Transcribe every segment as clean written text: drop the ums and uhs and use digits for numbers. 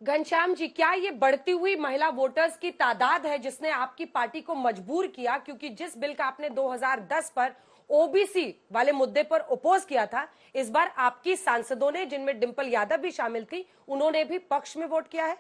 घनश्याम जी, क्या ये बढ़ती हुई महिला वोटर्स की तादाद है जिसने आपकी पार्टी को मजबूर किया, क्योंकि जिस बिल का आपने 2010 पर ओबीसी वाले मुद्दे पर ओपोज किया था, इस बार आपकी सांसदों ने, जिनमें डिंपल यादव भी शामिल थी, उन्होंने भी पक्ष में वोट किया है?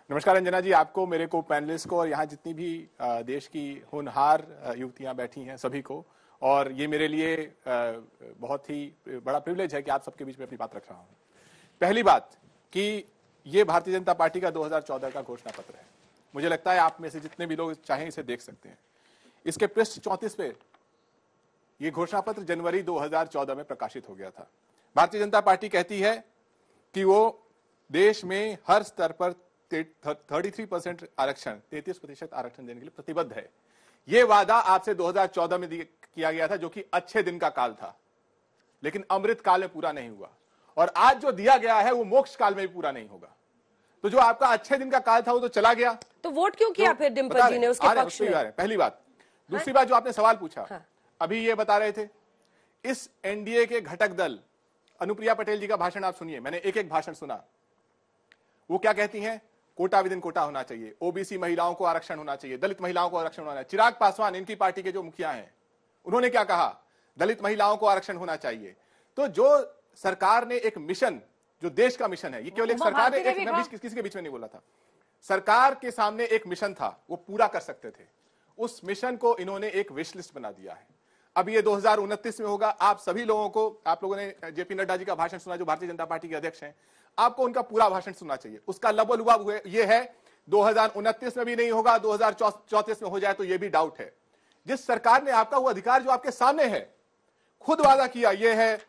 नमस्कार अंजना जी, आपको, मेरे को, पैनलिस्ट को और यहाँ जितनी भी देश की होनहार युवतियां बैठी हैं सभी को। और ये मेरे लिए बहुत ही बड़ा प्रिविलेज है कि आप सबके बीच में अपनी बात रख रहा हूँ। पहली बात कि ये भारतीय जनता पार्टी का 2014 का घोषणा पत्र है। मुझे लगता है आप में से जितने भी लोग चाहें इसे देख सकते हैं। इसके पृष्ठ 34 पे ये घोषणा पत्र जनवरी 2014 में प्रकाशित हो गया था। भारतीय जनता पार्टी कहती है कि वो देश में हर स्तर पर 33% आरक्षण, 33% आरक्षण देने के लिए प्रतिबद्ध है। यह वादा आपसे 2014 में किया गया था, जो कि अच्छे दिन का काल था, लेकिन अमृत काल में पूरा नहीं हुआ। और आज जो दिया गया है वो मोक्ष काल में भी पूरा नहीं होगा। तो जो आपका अच्छे दिन का काल था वो तो चला गया। तो वोट क्यों किया फिर डिंपल जी ने उसके पक्ष में? पहली बात। दूसरी बात, जो आपने सवाल पूछा, अभी ये बता रहे थे, इस एनडीए के घटक दल, अनुप्रिया पटेल जी का भाषण आप सुनिए, मैंने एक एक भाषण सुना। वो क्या कहती हैं? कोटा विद इन कोटा होना चाहिए, ओबीसी महिलाओं को आरक्षण होना चाहिए, दलित महिलाओं को आरक्षण होना चाहिए। चिराग पासवान, इनकी पार्टी के जो मुखिया हैं, उन्होंने क्या कहा? दलित महिलाओं को आरक्षण होना चाहिए। तो जो सरकार ने एक मिशन, जो देश का मिशन है, ये केवल एक सरकार ने, किसी के बीच में नहीं बोला था, सरकार के सामने एक मिशन था, वो पूरा कर सकते थे। उस मिशन को इन्होंने एक विश लिस्ट बना दिया है। अब ये 2029 में होगा। आप सभी लोगों को, आप लोगों ने जेपी नड्डा जी का भाषण सुना, जो भारतीय जनता पार्टी के अध्यक्ष हैं, आपको उनका पूरा भाषण सुनना चाहिए। उसका लबोलुबाब ये है, 2029 में भी नहीं होगा, 2034 में हो जाए तो ये भी डाउट है। जिस सरकार ने आपका वो अधिकार जो आपके सामने है, खुद वादा किया, ये है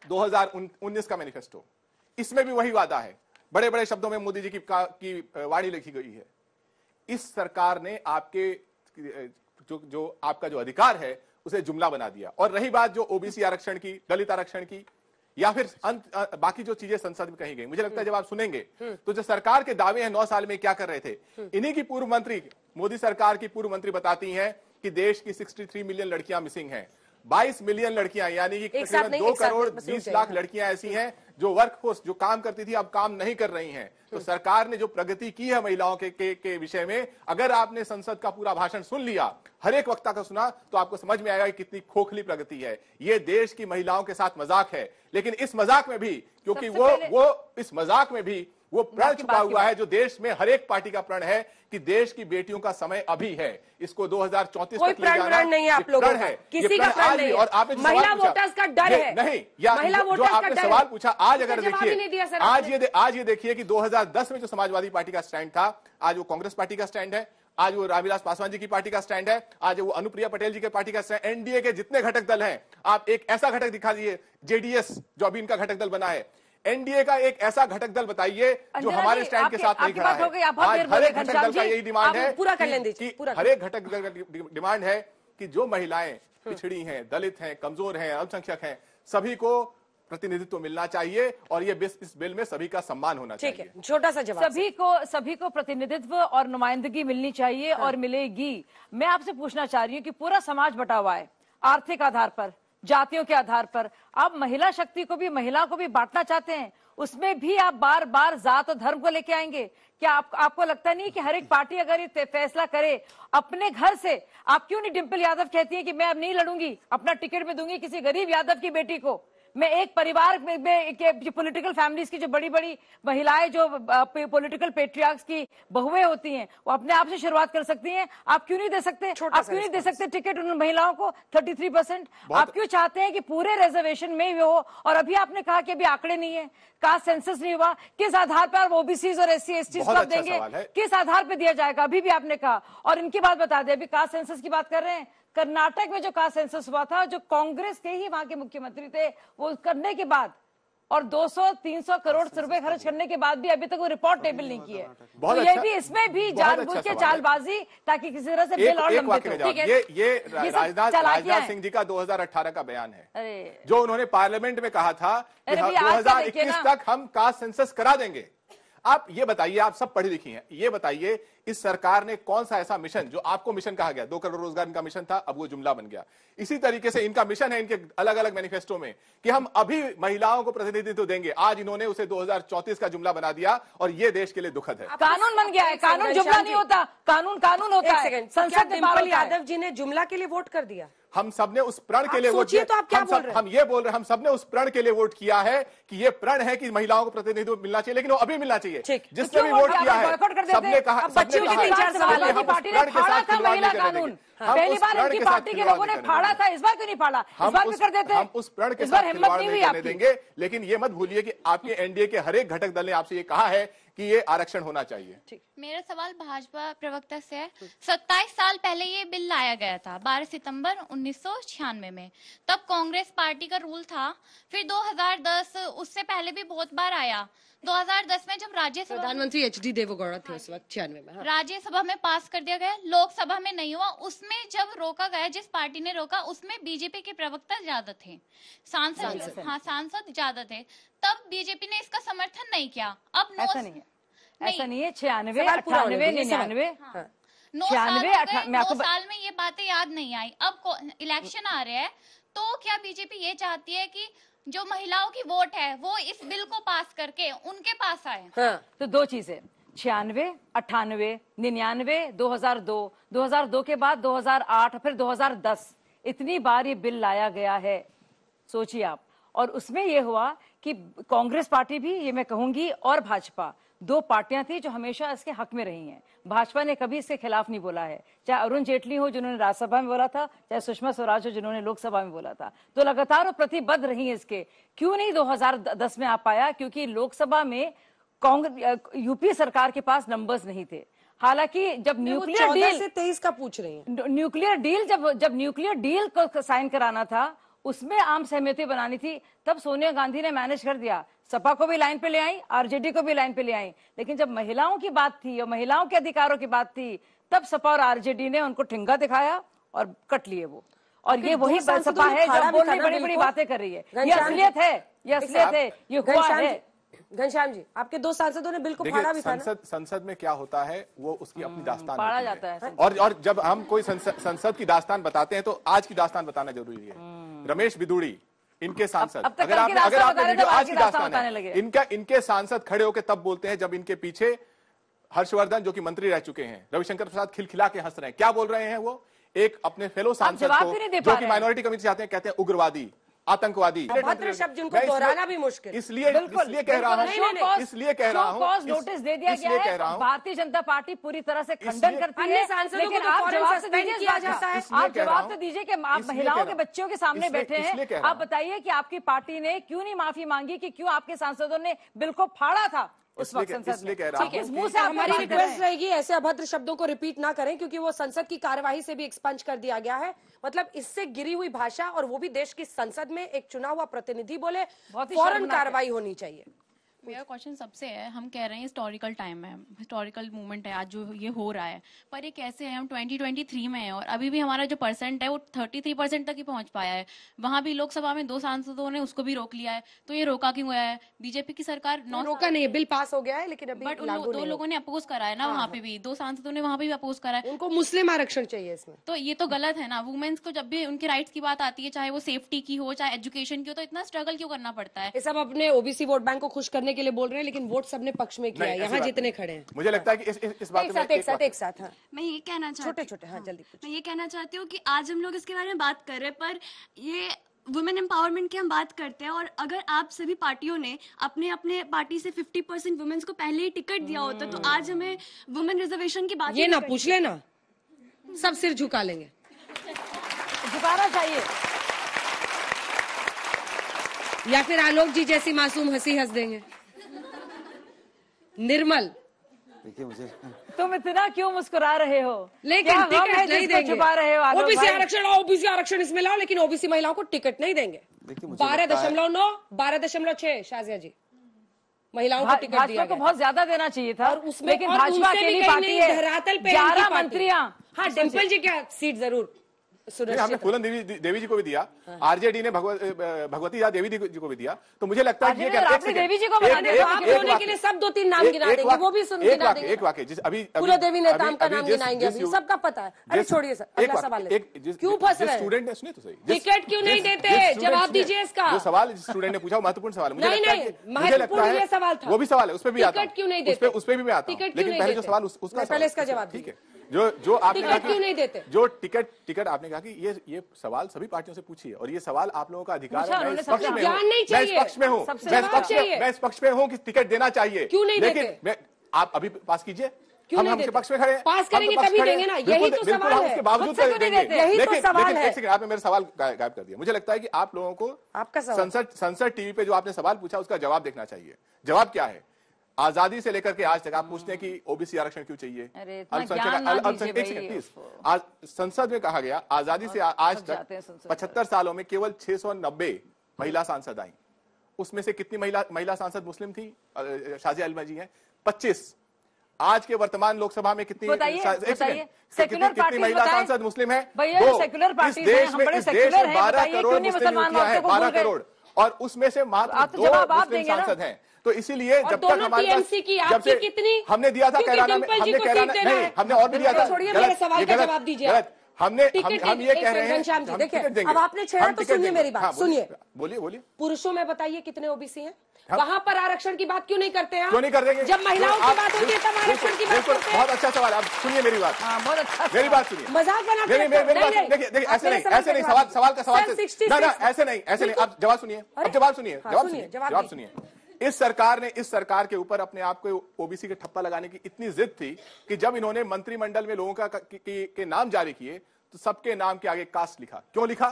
2019 का मैनिफेस्टो। इसमें भी वही वादा है, बड़े बड़े शब्दों में मोदी जी की वाणी लिखी गई है। इस सरकार ने आपके जो आपका जो अधिकार है उसे जुमला बना दिया। और रही बात जो ओबीसी आरक्षण की, दलित आरक्षण की, या फिर बाकी जो चीजें संसद में कही गई, मुझे लगता है जब आप सुनेंगे तो जो सरकार के दावे हैं 9 साल में क्या कर रहे थे, इन्हीं की पूर्व मंत्री, मोदी सरकार की पूर्व मंत्री बताती हैं कि देश की 63 मिलियन लड़कियां मिसिंग हैं। 22 मिलियन लड़कियां, यानी कि तकरीबन 2 करोड़ 20 लाख लड़कियां ऐसी हैं जो वर्कफोर्स, जो काम करती थी, अब काम नहीं कर रही हैं। तो सरकार ने जो प्रगति की है महिलाओं के विषय में, अगर आपने संसद का पूरा भाषण सुन लिया, हर एक वक्ता का सुना, तो आपको समझ में आएगा कि कितनी खोखली प्रगति है। ये देश की महिलाओं के साथ मजाक है। लेकिन इस मजाक में भी, क्योंकि इस मजाक में भी वो प्रण छुपा हुआ है, जो देश में हर एक पार्टी का प्रण है कि देश की बेटियों का समय अभी है, इसको 2034 तक ले जाना। नहीं है आप लोगों का, किसी का प्रण नहीं है। और आपने महिला वोटर्स का डर है, नहीं, या जो आपने सवाल पूछा, आज अगर देखिए, आज ये देखिए कि 2010 में जो समाजवादी पार्टी का स्टैंड था, आज वो कांग्रेस पार्टी का स्टैंड है, आज वो रामविलास पासवान जी की पार्टी का स्टैंड है, आज वो अनुप्रिया पटेल जी की पार्टी का स्टैंड। एनडीए के जितने घटक दल हैं, आप एक ऐसा घटक दिखा दीजिए, जेडीएस जो अभी इनका घटक दल बना है, एनडीए का एक ऐसा घटक दल बताइए जो हमारे स्टैंड के साथ नहीं खड़ा है। आज हर एक घटक दल का यही डिमांड है, हर एक घटक दल का डिमांड है कि जो महिलाएं पिछड़ी हैं, दलित हैं, कमजोर हैं, अल्पसंख्यक हैं, सभी को प्रतिनिधित्व मिलना चाहिए। और ये इस बिल में सभी का सम्मान होना चाहिए। ठीक है, छोटा सा जवाब। सभी को प्रतिनिधित्व और नुमाइंदगी मिलनी चाहिए, और मिलेगी। मैं आपसे पूछना चाह रही हूँ कि पूरा समाज बटा हुआ है, आर्थिक आधार पर, जातियों के आधार पर। आप महिला शक्ति को भी, महिला को भी बांटना चाहते हैं, उसमें भी आप बार बार जात और धर्म को लेके आएंगे क्या? आपको लगता नहीं कि हर एक पार्टी अगर ये फैसला करे अपने घर से, आप क्यों नहीं, डिंपल यादव कहती है कि मैं अब नहीं लड़ूंगी, अपना टिकट में दूंगी किसी गरीब यादव की बेटी को। मैं एक परिवार में पॉलिटिकल फैमिलीज की जो बड़ी बड़ी महिलाएं, जो पॉलिटिकल पेट्रियार्क्स की बहुएं होती हैं, वो अपने आप से शुरुआत कर सकती हैं। आप क्यों नहीं दे सकते? आप क्यों नहीं दे सकते टिकट उन महिलाओं को 33%? आप क्यों चाहते हैं कि पूरे रिजर्वेशन में ही हो? और अभी आपने कहा कि अभी आंकड़े नहीं है, कास्ट सेंसस नहीं हुआ, किस आधार पर ओबीसी और एससी एसटी को आप देंगे? किस आधार पर दिया जाएगा? अभी भी आपने कहा। और इनकी बात बता दें, अभी कास्ट सेंसस की बात कर रहे हैं, कर्नाटक में जो कास्ट सेंसस हुआ था, जो कांग्रेस के ही वहां के मुख्यमंत्री थे, वो करने के बाद और 200-300 करोड़ रुपए खर्च करने के बाद भी अभी तक वो रिपोर्ट टेबल नहीं की है। तो ये भी, इसमें भी जानबूझ के चालबाजी, ताकि किसी तरह से बिल और लंबित हो। ये राजनाथ सिंह जी का 2018 का बयान है, जो उन्होंने पार्लियामेंट में कहा था कि 2021 तक हम कास्ट सेंसस करा देंगे। आप ये बताइए, आप सब पढ़ी लिखी हैं, ये बताइए इस सरकार ने कौन सा ऐसा मिशन, जो आपको मिशन कहा गया 2 करोड़ रोजगार इनका मिशन था, अब वो जुमला बन गया। इसी तरीके से इनका मिशन है इनके अलग अलग मैनिफेस्टो में कि हम अभी महिलाओं को प्रतिनिधित्व देंगे, आज इन्होंने उसे 2034 का जुमला बना दिया और ये देश के लिए दुखद है। कानून बन गया है, कानून जुमला नहीं होता, कानून कानून होता है। संसद में डिम्पल यादव जी ने जुमला के लिए वोट कर दिया। हम सबने उस प्रण के लिए वोट किया। तो आप क्या बोल रहे हैं? हम ये बोल रहे हैं, हम सबने उस प्रण के लिए वोट किया है कि ये प्रण है कि महिलाओं को प्रतिनिधित्व मिलना चाहिए, लेकिन वो अभी मिलना चाहिए। जिसने भी वोट किया है सबने कहा, बच्चियों के 3-4 सवाल पार्टी ने फाड़ा था महिला कानून, पहली बार इनकी पार्टी के लोगों ने फाड़ा था, इस बार क्यों नहीं फाड़ा? इस बार भी कर देते। हम उस प्रण के साथ खिलवाड़ नहीं करने देंगे, लेकिन ये मत भूलिए कि आपके एनडीए के हर एक घटक दल ने आपसे ये कहा है कि ये आरक्षण होना चाहिए। मेरा सवाल भाजपा प्रवक्ता से है। 27 साल पहले ये बिल लाया गया था, 12 सितंबर 1996 में। तब कांग्रेस पार्टी का रूल था। फिर 2010, उससे पहले भी बहुत बार आया। 2010 में जब राज्यसभा, प्रधानमंत्री एचडी देवेगौड़ा थे उस वक्त 96 में, राज्यसभा में पास कर दिया गया, लोकसभा में नहीं हुआ। उसमें जब रोका गया, जिस पार्टी ने रोका, उसमें बीजेपी के प्रवक्ता ज्यादा थे, सांसद ज्यादा थे। तब बीजेपी ने इसका समर्थन नहीं किया। अब ऐसा नहीं है, ऐसा नहीं है। 96, 98, 99, 9 साल में ये बातें याद नहीं आई। अब इलेक्शन आ रहे हैं, तो क्या बीजेपी ये चाहती है कि जो महिलाओं की वोट है वो इस बिल को पास करके उनके पास आए? तो 2 चीजें, 96, 98, 99, 2002, 2002 के बाद 2008, फिर 2010, इतनी बार ये बिल लाया गया है, सोचिए आप। और उसमें ये हुआ कि कांग्रेस पार्टी भी, ये मैं कहूंगी, और भाजपा, 2 पार्टियां थी जो हमेशा इसके हक में रही हैं। भाजपा ने कभी इसके खिलाफ नहीं बोला है, चाहे अरुण जेटली हो जिन्होंने राज्यसभा में बोला था, चाहे सुषमा स्वराज हो जिन्होंने लोकसभा में बोला था। तो लगातार वो प्रतिबद्ध रही है इसके। क्यों नहीं 2010 में आ पाया? क्योंकि लोकसभा में कांग्रेस, यूपीए सरकार के पास नंबर्स नहीं थे। हालांकि जब न्यूक्लियर डील से 23 का पूछ रही है, न्यूक्लियर डील जब न्यूक्लियर डील को साइन कराना था, उसमें आम सहमति बनानी थी, तब सोनिया गांधी ने मैनेज कर दिया। सपा को भी लाइन पे ले आई, आरजेडी को भी लाइन पे ले आई। लेकिन जब महिलाओं की बात थी और महिलाओं के अधिकारों की बात थी, तब सपा और आरजेडी ने उनको ठिंगा दिखाया और कट लिए वो। और ये वही सपा है जो बोल रही बड़ी बड़ी बातें कर रही है। ये असलियत है, ये असलियत है, ये हुआ है। घनश्याम जी, आपके 2 सांसदों ने बिल को फाड़ा भी था। संसद में क्या होता है वो उसकी अपनी दास्तान फाड़ा जाता है। और जब हम कोई संसद की दास्तान बताते हैं तो आज की दास्तान बताना जरूरी है। रमेश बिदुड़ी, इनके सांसद, अगर आपने वीडियो आज की दास्तान है, इनके सांसद खड़े होकर तब बोलते हैं जब इनके पीछे हर्षवर्धन जो कि मंत्री रह चुके हैं, रविशंकर प्रसाद खिलखिला के हंस रहे हैं। क्या बोल रहे हैं वो? एक अपने फेलो सांसद को जो कि माइनॉरिटी कमिटी से आते हैं कहते हैं उग्रवादी, आतंकवादी। अभद्र शब्द जिनको दोहराना भी मुश्किल। इसलिए कह रहा हूँ, नोटिस दे दिया गया है। भारतीय जनता पार्टी पूरी तरह से खंडन करती है, लेकिन आप जवाब तो दीजिए, आप जवाब तो दीजिए कि आप महिलाओं के बच्चों के सामने बैठे हैं। आप बताइए कि आपकी पार्टी ने क्यों नहीं माफी मांगी, कि क्यों आपके सांसदों ने बिल को फाड़ा था उस वक्त संसद में? इस मुंह से हमारी रिक्वेस्ट रहेगी, ऐसे अभद्र शब्दों को रिपीट ना करें, क्योंकि वो संसद की कार्यवाही से भी एक्सपंज कर दिया गया है। मतलब इससे गिरी हुई भाषा, और वो भी देश की संसद में एक चुना हुआ प्रतिनिधि बोले, फौरन कार्रवाई होनी चाहिए। मेरा क्वेश्चन सबसे है, हम कह रहे हैं हिस्टोरिकल टाइम है, हिस्टोरिकल मूवमेंट है आज जो ये हो रहा है, पर ये कैसे है? हम 2023 में है और अभी भी हमारा जो परसेंट है वो 33% तक ही पहुंच पाया है। वहां भी लोकसभा में 2 सांसदों ने उसको भी रोक लिया है। तो ये रोका क्यों गया है? बीजेपी की सरकार रोका नहीं, बिल पास हो गया है, लेकिन अभी बट 2 लोगों ने अपोज करा है ना, वहाँ पे भी 2 सांसदों ने वहाँ पे भी अपोज करा है। उनको मुस्लिम आरक्षण चाहिए इसमें, तो ये तो गलत है ना। वुमेन्स को जब भी उनके राइट्स की बात आती है, चाहे वो सेफ्टी की हो, चाहे एजुकेशन की हो, तो इतना स्ट्रगल क्यों करना पड़ता है? ये सब अपने ओबीसी वोट बैंक को खुश करने के लिए बोल रहे हैं, लेकिन वोट सबने पक्ष में किया है। यहाँ जितने खड़े हैं, मुझे लगता है कि इस बात में एक साथ हाँ। मैं ये कहना चाहती हूँ, छोटे हाँ जल्दी। मैं ये कहना चाहती हूँ कि आज हम लोग इसके बारे में बात कर रहे हैं, पर ये वुमेन एम्पावरमेंट की हम बात करते हैं, और अगर आप सभी पार्टियों ने अपने अपने पार्टी से 50% वुमेन्स को पहले ही टिकट दिया होता, तो आज हमें वुमेन रिजर्वेशन की बात ये ना पूछ लेना, सब सिर झुका लेंगे। झुकाना चाहिए, या फिर आलोक जी जैसी मासूम हंसी हंस देंगे। निर्मल, देखिए मुझे, तुम इतना क्यों मुस्कुरा रहे हो? लेकिन टिकट नहीं देंगे। छुपा रहे हो? ओबीसी आरक्षण इसमें लाओ, लेकिन ओबीसी महिलाओं को टिकट नहीं देंगे। 12.9, 12.6 शाजिया जी, महिलाओं को टिकट दिया को बहुत ज्यादा देना चाहिए था, और उसमें लेकिन भाजपा अकेली पार्टी है, धरातल पे 11 मंत्रियां। हाँ, डिम्पल जी क्या सीट जरूर सुनिश्चित हमने फूलन देवी जी को भी दिया, आरजेडी ने भगवती देवी जी को भी दिया। तो मुझे लगता है आपने देवी जी को बना दिया, तो आप होने के लिए सब 2-3 नाम गिना देंगे, वो भी गिना देंगे। एक वाक्य जिस अभी फूलो देवी नेताम का नाम गिनाएंगे, अभी सबका पता है। अरे छोड़िए सर, अगला सवाल क्यों फंस रहे हैं? स्टूडेंट ने सुने तो सही, टिकट क्यों नहीं देते, जवाब दीजिए इसका। जो सवाल स्टूडेंट ने पूछा महत्वपूर्ण सवाल, मुझे नहीं, लगता है नहीं, कि- मुझे महत्वपूर्ण लगता है ये सवाल था। वो भी सवाल है, उस पर भी आता हूं। टिकट क्यों नहीं देते? उस पर भी मैं आता हूं, टिकट क्यों लेकिन नहीं पहले जो देते? सवाल उसका मैं पहले इसका जवाब ठीक है। जो आपने टिकट कहा क्यों नहीं देते? जो टिकट आपने कहा कि ये सवाल सभी पार्टियों से पूछिए, और ये सवाल आप लोगों का अधिकार पूछा है। मैं उन्होंने, इस पक्ष सबसे में ज्ञान हूं, नहीं मैं इस चाहिए। पक्ष में हूं, सबसे मैं जवाब चाहिए। इस पक्ष में हूं कि टिकट देना चाहिए। क्यों नहीं लेकिन देते? आप अभी पास कीजिए, क्यों हम नहीं उसके देते? पक्ष में खड़े हैं, पास हम तो करेंगे पक्ष तभी खड़े हैं। देंगे ना, बिल्कुल, यही तो बिल्कुल, सवाल हम है। उसके बावजूद खुद से क्यों नहीं देंगे। देते? यही तो लेकिन सवाल है। एक सेकंड, आपने मेरा सवाल गायब कर दिया। मुझे लगता है कि आप लोगों को आपका सवाल। संसद टीवी पे जो आपने सवाल पूछा उसका जवाब देखना चाहिए। जवाब क्या है? आजादी से लेकर के आज तक आप पूछते हैं कि ओबीसी आरक्षण क्यों चाहिए, अरे इतना ज्ञान ना दीजिए एक भाई, सेकंड प्लीज। आज संसद में कहा गया आजादी से आज जाते हैं तक संसद 75 सालों में केवल 690 महिला सांसद आई। उसमें से कितनी महिला सांसद मुस्लिम थी? शाजिया अल्मा जी हैं 25। आज के वर्तमान लोकसभा में कितनी बताइए, सेक्युलर कितनी पार्टी महिला सांसद मुस्लिम है? भैया, दो। सेक्युलर इस पार्टी देश हम में बड़े इस देश सेक्युलर में हैं, 12 बताइए, करोड़ क्यों नहीं मुस्लिम मुसलमान युवतियां हैं, औरतों को 12 भूल गए? करोड़, और उसमें से मात्र आप तो 2 जवाब आप मुस्लिम देंगे ना। सांसद हैं। तो इसीलिए और जब तक दोनों हमारे टीएमसी की पास, जब आपकी से कितनी? हमने दिया था क्योंकि कैराना में, डिम्पल जी हमने को कैराना सीट देना नहीं, है। हमने और भी दिया था। छोड़िए, गलत, मेरे सवाल ये का गलत, जवाब दीजिए। गलत। हम ये कह टिकट रहे हैं घनश्याम जी, हम देखिए, टिकट देंगे। अब आपने छेड़ा हम तो टिकट सुनिए देंगे। मेरी बात, हाँ, सुनिए। बोलिए। पुरुषों में बताइए कितने ओबीसी हैं? हाँ। वहां पर आरक्षण की बात क्यों नहीं करते हैं? क्यों नहीं कर देंगे? जब महिलाओं की बात होती है तब आरक्षण की बात बिल्कुल, करते हैं। बहुत अच्छा सवाल है। आप सुनिए मेरी बात, हाँ, बहुत अच्छा मेरी बात सुनिए। मजाक बना के मेरी रखते हो। बात नहीं, देखिए, आप ऐसे मेरे नहीं, जवाब सवाल का सवाल सर, से 66 ना, ऐसे नहीं, आप जवाब सुनिए, अरे, अब जवाब सुनिए, हाँ, जवाब सुनिए, सुनिए, जवाब जवाब दीजिए। सुनिए। इस सरकार के ऊपर अपने आप को ओबीसी के ठप्पा लगाने की इतनी जिद थी कि जब इन्होंने मंत्रिमंडल में लोगों के नाम जारी किए तो सबके नाम के आगे कास्ट लिखा। क्यों लिखा?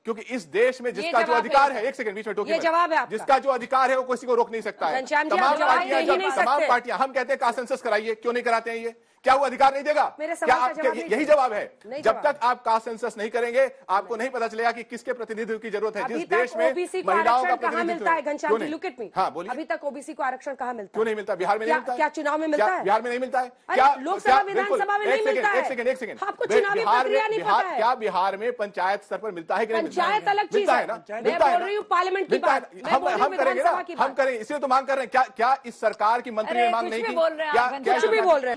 क्योंकि इस देश में जिसका जो जवाब अधिकार है। है, एक सेकंड बीच में टोकिए ये मत। जवाब है आपका। जिसका जो अधिकार है वो किसी को रोक नहीं सकता है। घनश्याम जी, तमाम आप जवाब पार्टियां दे ही नहीं तमाम सकते। पार्टियां, हम कहते हैं कास्ट सेंसस कराइए, क्यों नहीं कराते हैं? ये क्या वो अधिकार नहीं देगा? मेरे क्या सवाल का आप जवाब नहीं यही दीजिए। जवाब है? नहीं जब जवाब। तक आप कास्ट सेंसस नहीं करेंगे आपको नहीं पता चलेगा कि किसके प्रतिनिधित्व की जरूरत है। अभी जिस देश तक में ओबीसी को महिलाओं का आरक्षण कहाँ प्रतिनिधित्व मिलता है? घनश्याम क्यों जी, नहीं? Look at me. हाँ, बोलिए। अभी तक ओबीसी को आरक्षण कहाँ मिलता क्यों है? नहीं मिलता? बिहार में नहीं मिलता है? क्या चुनाव में मिलता है? बिहार में नहीं मिलता है? अरे, क्या लोकसभा बिल्कुल, विधानसभा में नहीं मिलता है। एक सेकंड आपको चुनावी प्रक्रिया नहीं पता है। क्या बिहार में पंचायत स्तर पर मिलता है कि नहीं मिलता है? पंचायत अलग चीज मिलता है ना? मैं मिलता है बोल ना? रही हूँ पार्लियामेंट की मिलता है बात। ना? मैं बोल रही हूँ हम करेंगे ना, विधानसभा की हम बात। करें, इसलिए तो मांग कर रहे हैं। क्या इस सरकार की मंत्री ने अरे, मांग कुछ नहीं भी की? बोल रहे हैं आप, क्या कुछ भी बोल रहे हैं।